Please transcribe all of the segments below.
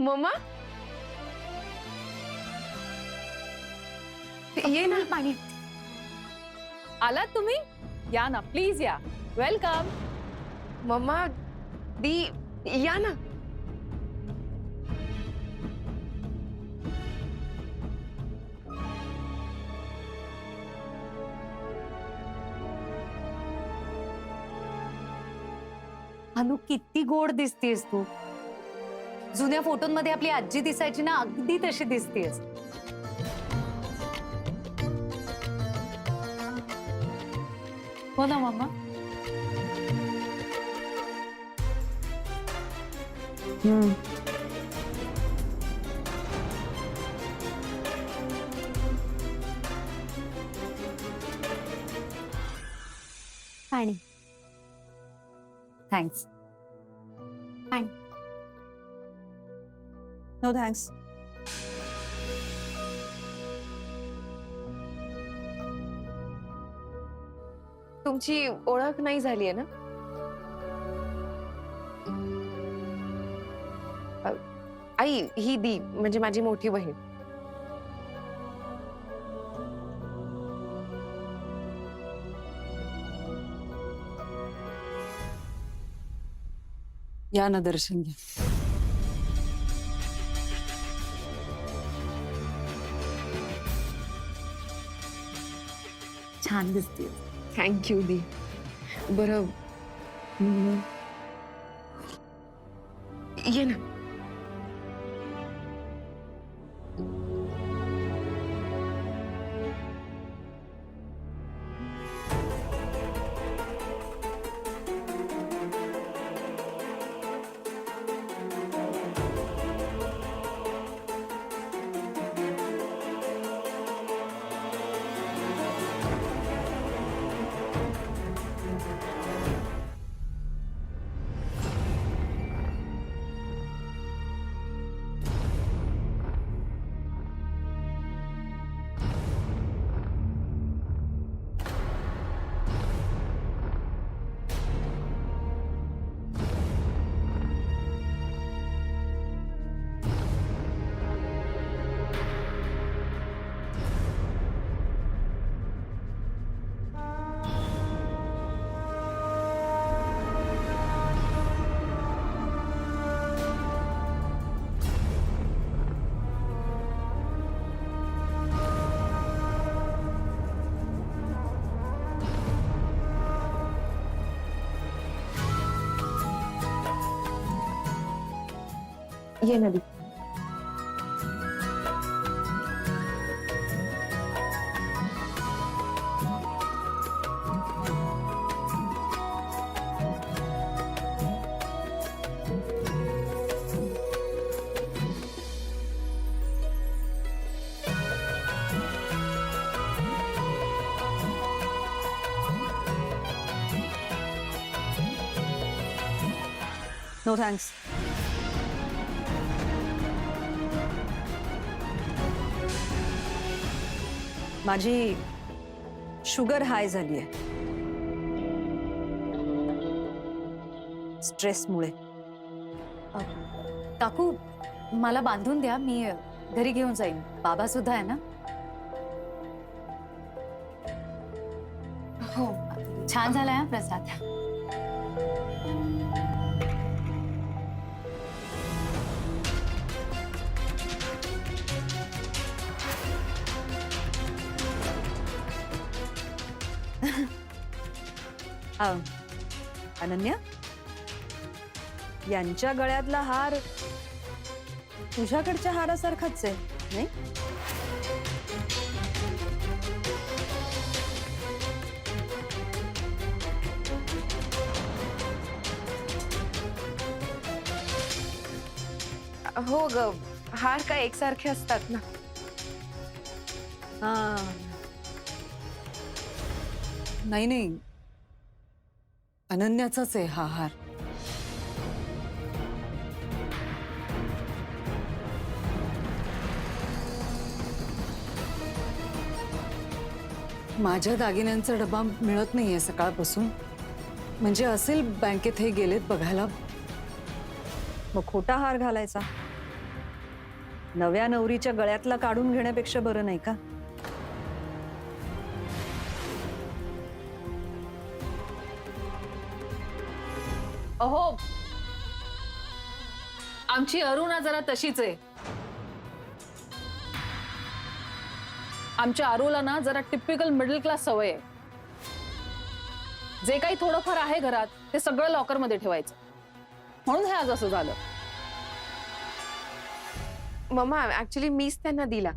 Mamma ये ना पाणी आलात तुम्ही? या ना प्लीज या. वेलकम. मम्मा दी या ना. अनु किती गोड दिसतेस तू. जुन्या फोटोंमध्ये आपली आजी दिसायची ना, अगदी तशी दिसतेस. हो ना मम्मा. पाणी. थँक्स. पाणी. No thanks. तुमची ओळख नाही झालीये ना? आई ही दी म्हणजे माझी मोठी बहीण. या ना दर्शन घ्या. छान दिसते. थँक्यू दी. बरं ये ना. ये ना दी. No thanks. माझी शुगर हाय झाली आहे स्ट्रेसमुळे. काकू मला बांधून द्या, मी घरी घेऊन जाईन. बाबा सुद्धा आहे ना. हो. छान झालाय हा प्रसाद. अनन्या, यांच्या गळ्यातला हार तुझ्याकडच्या हारासारखाच आहे नाही? हो ग, हार काय एकसारखे असतात ना. हा. नाही नाही, अनन्याचाच आहे हा हार. माझ्या दागिन्यांचा डबा मिळत नाहीये सकाळपासून. म्हणजे असेल बँकेत हे गेलेत बघायला. मग खोटा हार घालायचा. नव्या नवरीच्या गळ्यातला काढून घेण्यापेक्षा बरं नाही का? अहो, आमची अरुणा जरा तशीच आहे. आमच्या अरुला ना जरा टिपिकल मिडल क्लास सवय आहे. जे काही थोडंफार आहे घरात ते सगळं लॉकर मध्ये ठेवायचं, म्हणून हे आज असं झालं. मम्मा ऍक्च्युली मीच त्यांना दिला.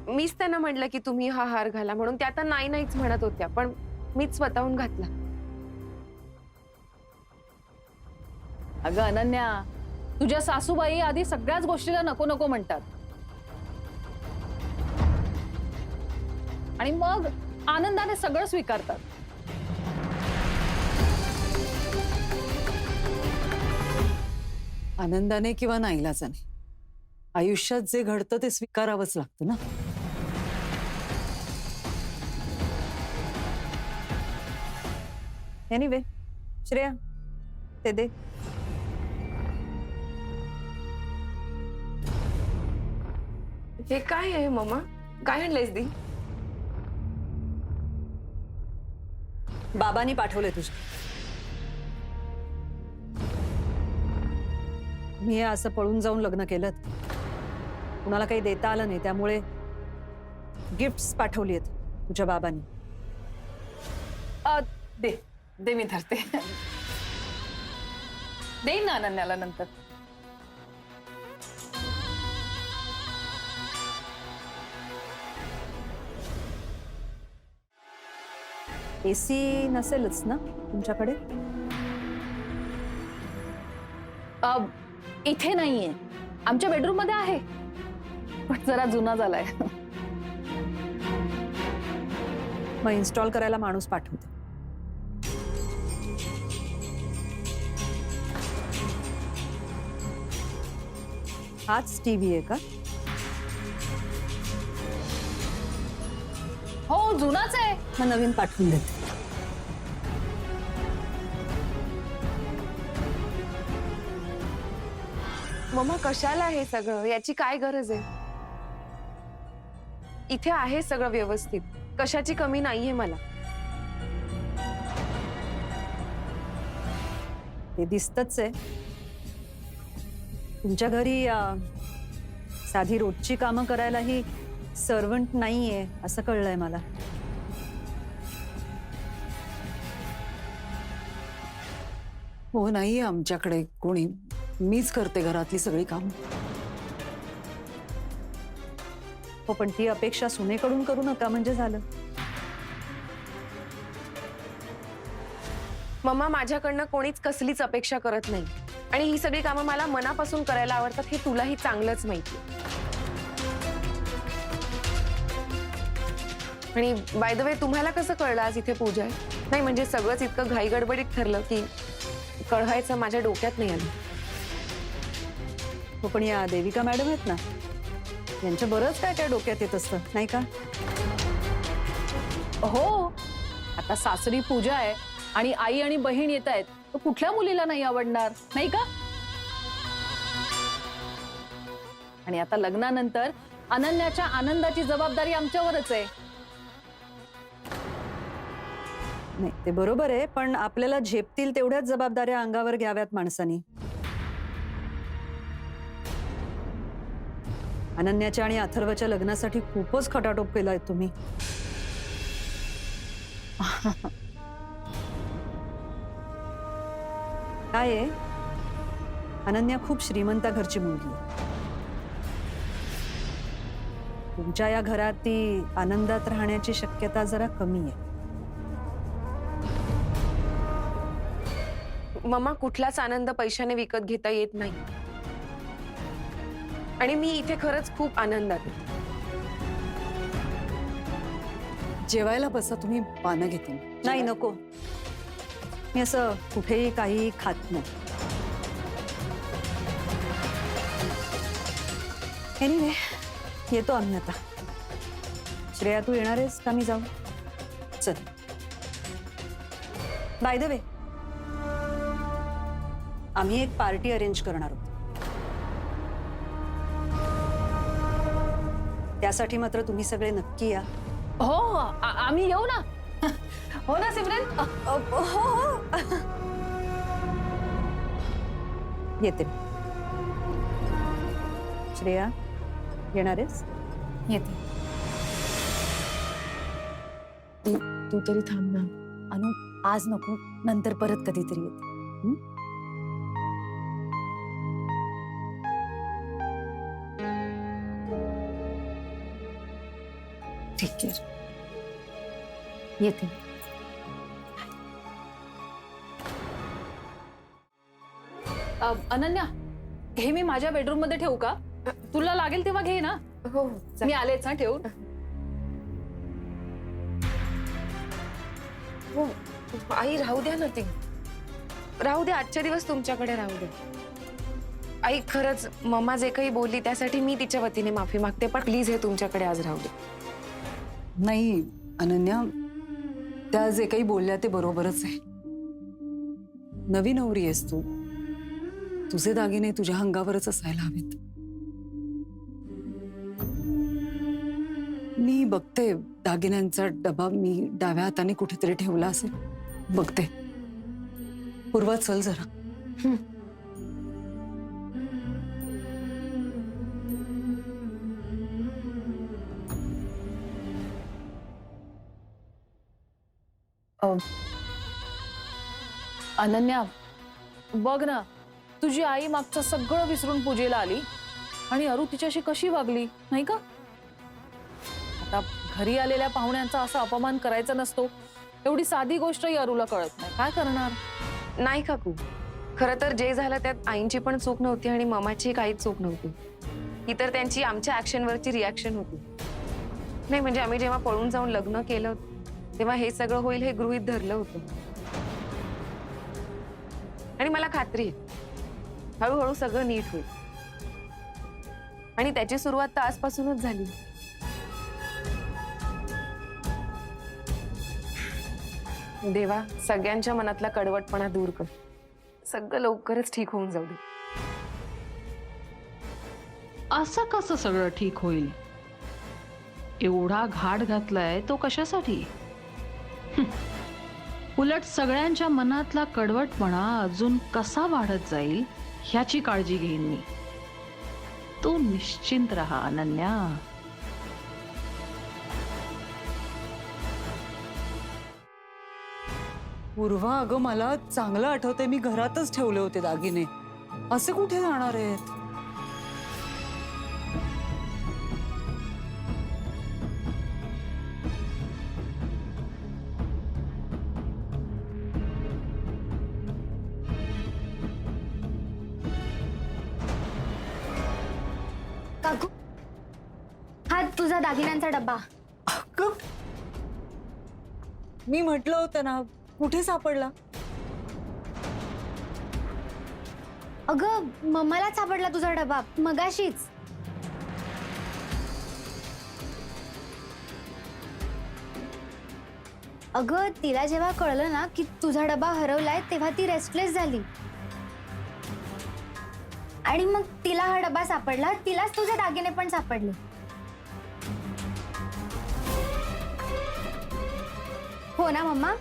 मीच त्यांना म्हटलं की तुम्ही हा हार घाला म्हणून. त्या आता नाही नाहीच म्हणत होत्या, पण मीच स्वतःहून घातला. अगं अनन्या, तुझ्या सासूबाई आधी सगळ्याच गोष्टीला नको नको म्हणतात आणि मग आनंदाने सगळं स्वीकारतात. आनंदाने किंवा नाईलाजाने आयुष्यात जे घडतं ते स्वीकारावंच लागतं ना. एनिवे, श्रेया ते दे. हे काय आहे मम्मा? काय आणलंयस दी? बाबांनी पाठवले तुझे. मी हे असं पळून जाऊन लग्न केलं, कुणाला काही देता आलं नाही, त्यामुळे गिफ्ट्स पाठवली आहेत तुझ्या बाबांनी. दे दे, मी धरते. देईन ना अनन्याला नंतर. एसी नसेलच ना तुमच्याकडे? इथे नाहीये, आमच्या बेडरूम मध्ये आहे, पण जरा जुना झालाय. मग इन्स्टॉल करायला माणूस पाठवते. हाच टीव्ही आहे का? हो, जुनाच आहे. मग नवीन पाठवून देते. मम्मा कशाला हे सगळं? याची काय गरज आहे? इथे आहे सगळं व्यवस्थित, कशाची कमी नाहीये मला. ते दिसतच आहे. तुमच्या घरी साधी रोजची कामं करायलाही सर्वंट नाहीये असं कळलंय मला. हो, नाहीये आमच्याकडे कोणी. मीच करते घरातली सगळी काम. हो, पण ती अपेक्षा सुनेकडून करू नका म्हणजे झालं. मम्मा माझ्याकडनं कोणीच कसलीच अपेक्षा करत नाही आणि ही सगळी कामं मला मनापासून करायला आवडतात, हे तुलाही चांगलंच माहिती. आणि बाय द वे, तुम्हाला कसं कळलं आज इथे पूजा आहे? नाही म्हणजे सगळंच इतकं घाई गडबडीत ठरलं की कळवायचं माझ्या डोक्यात नाही आलं. हो, पण या देविका मॅडम आहेत ना, यांच्या बरंच काय काय डोक्यात येत असतं नाही का? हो, आता सासरी पूजा आहे आणि आई आणि बहीण येत आहेत, तर कुठल्या मुलीला नाही आवडणार, नाही का? आणि आता लग्नानंतर अनन्याच्या आनंदाची जबाबदारी आमच्यावरच आहे. नाही, ते बरोबर आहे, पण आपल्याला झेपतील तेवढ्याच जबाबदाऱ्या अंगावर घ्याव्यात माणसानी. अनन्याच्या आणि अथर्वच्या लग्नासाठी खूपच खटाटोप केलाय तुम्ही. काय आहे, अनन्या खूप श्रीमंत घरची मुलगी आहे. तुमच्या या घरात ती आनंदात राहण्याची शक्यता जरा कमी आहे. मम्मा कुठलाच आनंद पैशाने विकत घेता येत नाही आणि मी इथे खरंच खूप आनंदात आहे. जेवायला बसा, तुम्ही पानं घेते. नाही, नको. मी असं कुठेही काही खात नाही. एनिवे, येतो आम्ही आता. श्रेया, तू येणार आहेस का? मी जाऊ. चल. बाय द वे, आम्ही एक पार्टी अरेंज करणार आहोत. त्यासाठी मात्र तुम्ही सगळे नक्की या. हो आम्ही येऊ ना. हो ना सिमरन. हो. येते. श्रेया येणार आहेस? येते. तू तरी थांब ना. अनु आज नको, नंतर परत कधीतरी येते. ठीक आहे. येते. अनन्या, हे मी माझ्या बेडरूम मध्ये ठेवू का? तुला लागेल तेव्हा घे ना. हो मी आलेच ना ठेवून. हो आई राहू द्या ना. ती राहू दे, आजच्या दिवस तुमच्याकडे राहू दे. आई खरंच मम्मा जे काही बोलली त्यासाठी मी तिच्या वतीने माफी मागते, पण प्लीज हे तुमच्याकडे आज राहू दे. नाही अनन्या, त्या जे काही बोलल्या ते बरोबरच आहे. नवी नवरी आहेस तू, तुझे दागिने तुझ्या अंगावरच असायला हवेत. मी बघते दागिन्यांचा डबा मी डाव्या हाताने कुठेतरी ठेवला असेल. बघते. पूर्वा चल जरा. अनन्या, बघ ना, तुझी आई मागचं सगळं विसरून पूजेला आली आणि अरू तिच्याशी कशी वागली नाही का? आता घरी आलेल्या पाहुण्यांचा असा अपमान करायचा नसतो, एवढी साधी गोष्टही अरूला कळत नाही. काय करणार? नाही काकू, खरं तर जे झालं त्यात आईंची पण चूक नव्हती आणि मामाची काहीच चूक नव्हती. ही तर त्यांची आमच्या ऍक्शनवरची रिॲक्शन होती. नाही म्हणजे आम्ही जेव्हा पळून जाऊन लग्न केलं तेव्हा हे सगळं होईल हे गृहीत धरलं होतं. आणि मला खात्री आहे हळूहळू सगळं नीट होईल. आणि त्याची सुरुवात तर आजपासूनच झाली. देवा, सगळ्यांच्या मनातला कडवटपणा दूर कर. सगळं लवकरच ठीक होऊन जाऊ दे. असं कसं सगळं ठीक होईल? एवढा घाट घातलाय तो कशासाठी? उलट सगळ्यांच्या मनातला कडवटपणा अजून कसा वाढत जाईल ह्याची काळजी घेईन मी. तू निश्चिंत राहा अनन्या. पूर्वा, अगं मला चांगलं आठवतंय मी घरातच ठेवले होते दागिने. असे कुठे जाणार आहेत? काकू, हा तुझा दागिन्यांचा डब्बा. अगं, मी म्हटलं होतं ना, कुठे सापडला? अगं मम्माला सापडला तुझा डबा मगाशीच. अगं तिला जेव्हा कळलं ना की तुझा डबा हरवलाय तेव्हा ती रेस्टलेस झाली आणि मग तिला हा डबा सापडला, तिलाच तुझे दागिने पण सापडले. हो ना मम्मा?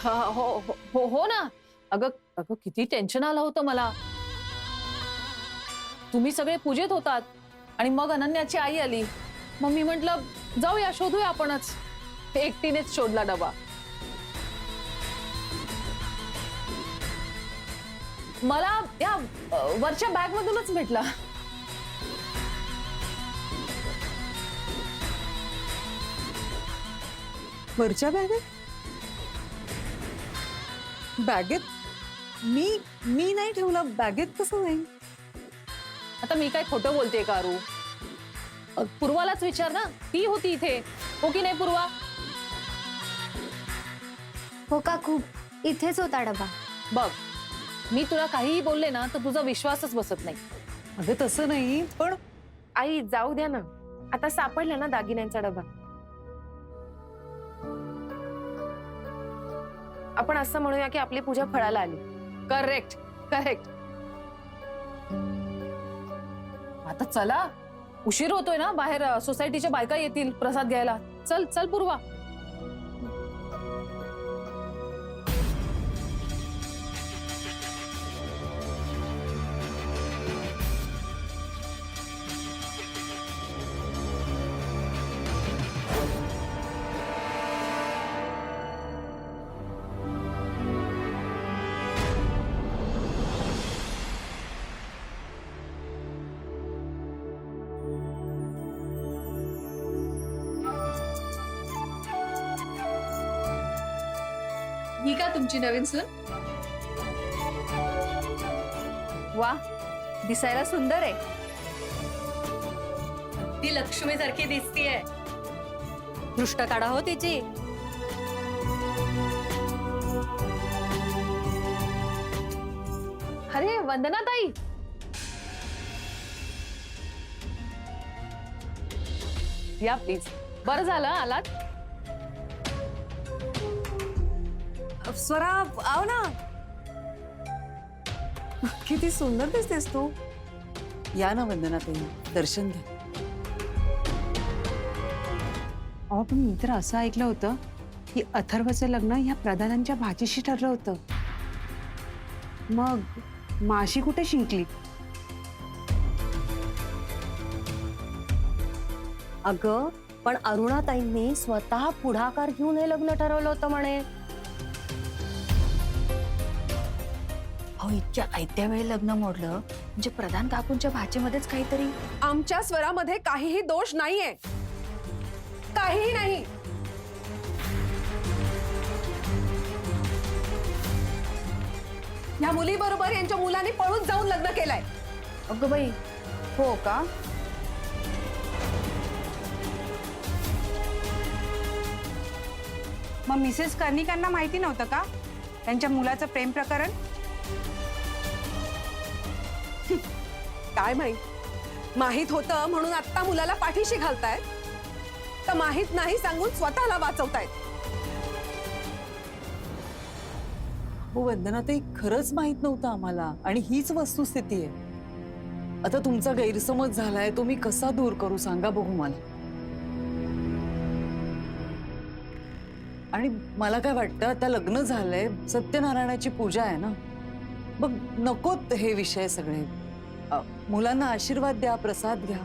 हो हो हो हो ना. अगं अगं किती टेन्शन आलं होतं मला. तुम्ही सगळे पूजेत होतात आणि मग अनन्याची आई आली. मग मी म्हटलं जाऊया, शोधूया आपणच. एकटीनेच शोधला डबा. मला या वरच्या बॅग मधूनच भेटला. वरच्या बॅगेत? बॅगेत? मी नाही ठेवला. बॅगेत कसं नाही? आता मी काय खोटं बोलतेय का अरू? पूर्वालाच विचार ना, ती होती इथे. हो की नाही पूर्वा? हो काकू, इथेच होता डबा. बघ, मी तुला काहीही बोलले ना तर तुझा विश्वासच बसत नाही. अगं तसं नाही, पण आई जाऊ द्या ना, आता सापडला ना दागिन्यांचा डबा. आपण असं म्हणूया की आपली पूजा फळाला आली. Correct correct. आता चला, उशीर होतोय ना, बाहेर सोसायटीच्या बायका येतील प्रसाद घ्यायला. चल चल पूर्वा. ही का तुमची नवीन सून? वा, दिसायला सुंदर आहे. ती लक्ष्मी सारखी दिसतीये. दृष्ट काढा हो तिची. अरे वंदना ताई, या प्लीज. बरं झालं आलात. स्वरा, आव ना. किती सुंदर दिसतेस तू. या ना वंदना ताई, दर्शन द्या. अहो पण मी तर असं ऐकलं होतं की अथर्वचं लग्न या प्रधानांच्या भाचीशी ठरलं होतं. मग माशी कुठे शिंकली? अगं पण अरुणाताईंनी स्वतः पुढाकार घेऊन हे लग्न ठरवलं होतं म्हणे. अहो इतक्या आयत्या वेळी लग्न मोडलं म्हणजे प्रधान काकूंच्या भाचीमध्येच काहीतरी. आमच्या स्वरामध्ये काहीही दोष नाहीये, काहीही नाही. या मुलीबरोबर यांच्या मुलाने पळून जाऊन लग्न केलंय. अगं बाई, हो का? मग मिसेस कर्णिकांना माहिती नव्हतं का त्यांच्या मुलाचं प्रेम प्रकरण? काय माहित होतं म्हणून आता मुलाला पाठीशी घालतायत का माहित नाही सांगून स्वतःला वाचवतायत? हो वंदना ताई, खरंच माहित नव्हतं आम्हाला आणि हीच वस्तुस्थिती आहे. आता तुमचा गैरसमज झालाय, तो मी कसा दूर करू सांगा बघू मला. आणि मला काय वाटतं, आता लग्न झालंय, सत्यनारायणाची पूजा आहे ना, मग नकोत हे विषय सगळे. मुलांना आशीर्वाद द्या, प्रसाद घ्या.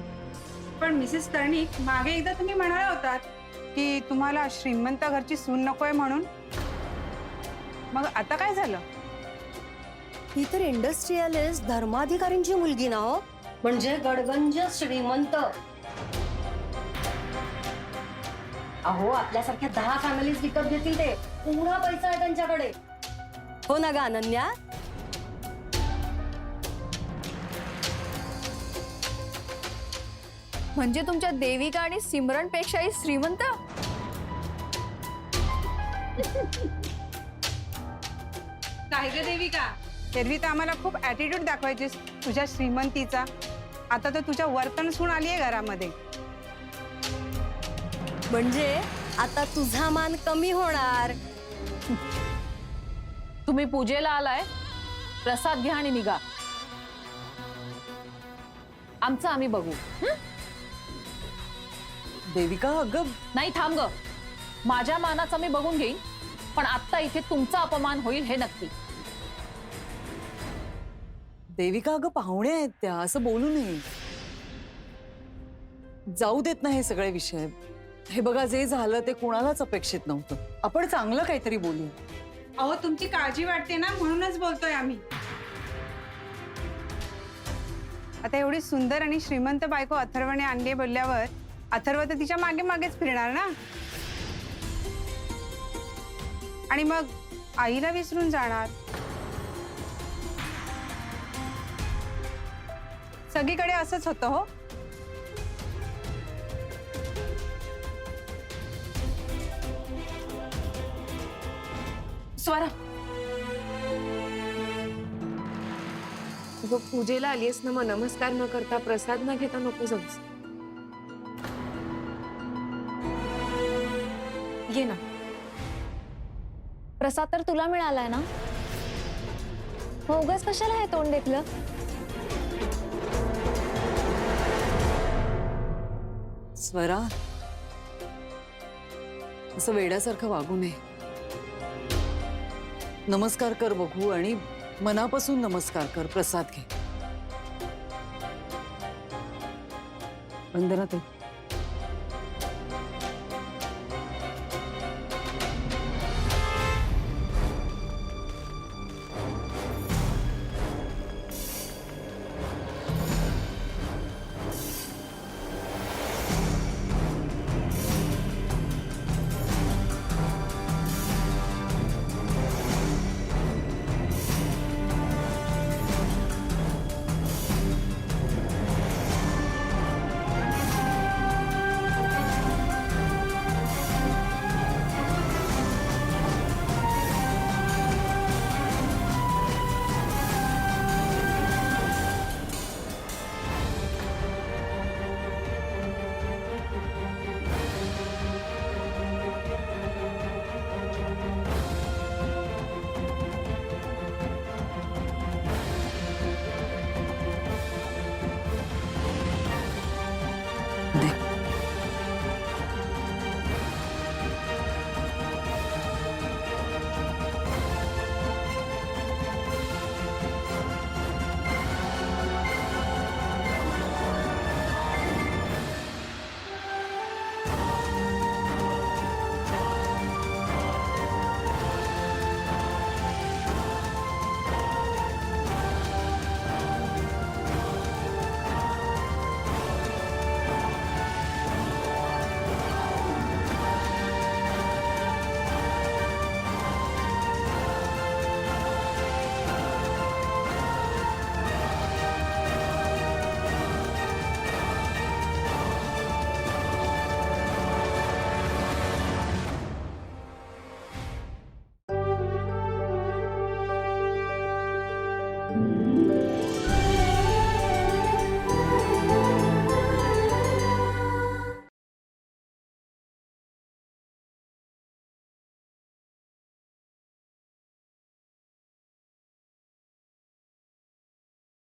पण मिसेस कर्णिक, मागे एकदा तुम्ही म्हणाला होतात की तुम्हाला श्रीमंत घरची सून नकोय म्हणून. मग आता काय झालं? ही तर इंडस्ट्रियलिस्ट धर्माधिकारींची मुलगी ना हो, म्हणजे गडगंज श्रीमंत. अहो आपल्यासारख्या 10 फॅमिलीज विकत घेतील ते. पुरा पैसा आहे त्यांच्याकडे. हो ना ग अनन्या? म्हणजे तुमच्या देविका आणि सिमरन पेक्षाही श्रीमंत. काय ग देविका, एरवी तर आम्हाला खूप ऍटिट्यूड दाखवायचीस तुझ्या श्रीमंतीचा. आता तर तुझ्या वर्तन सून आलीये घरामध्ये. म्हणजे आता तुझा मान कमी होणार. तुम्ही पूजेला आलाय, प्रसाद घ्या आणि निघा. आमचं आम्ही बघू. देविका, अगं नाही थांब ग. माझ्या मानाचं मी बघून घेईन, पण आता इथे तुमचा अपमान होईल हे नक्की. देविका, अगं पाहुणे आहेत त्या, असं बोलू नये. जाऊ देत ना हे सगळे विषय. हे बघा, जे झालं ते कुणालाच अपेक्षित नव्हतं. आपण चांगलं काहीतरी बोलूया. अहो तुमची काळजी वाटते ना, म्हणूनच बोलतोय आम्ही. आता एवढी सुंदर आणि श्रीमंत बायको अथर्वने आणली बोलल्यावर अथर्व तर तिच्या मागे मागेच फिरणार ना. आणि मग आईला विसरून जाणार. सगळीकडे असंच होतं हो. स्वरा, अगं पूजेला आलीस ना, मग नमस्कार न करता, प्रसाद न घेता नको जाऊस. ये ना. प्रसाद तर तुला मिळालाय ना, मग उगाच कशाला हे तोंड देखलं. स्वरा, असं वेड्यासारखं वागू नये. नमस्कार कर बघू आणि मनापासून नमस्कार कर. प्रसाद घे. वंदना ताई.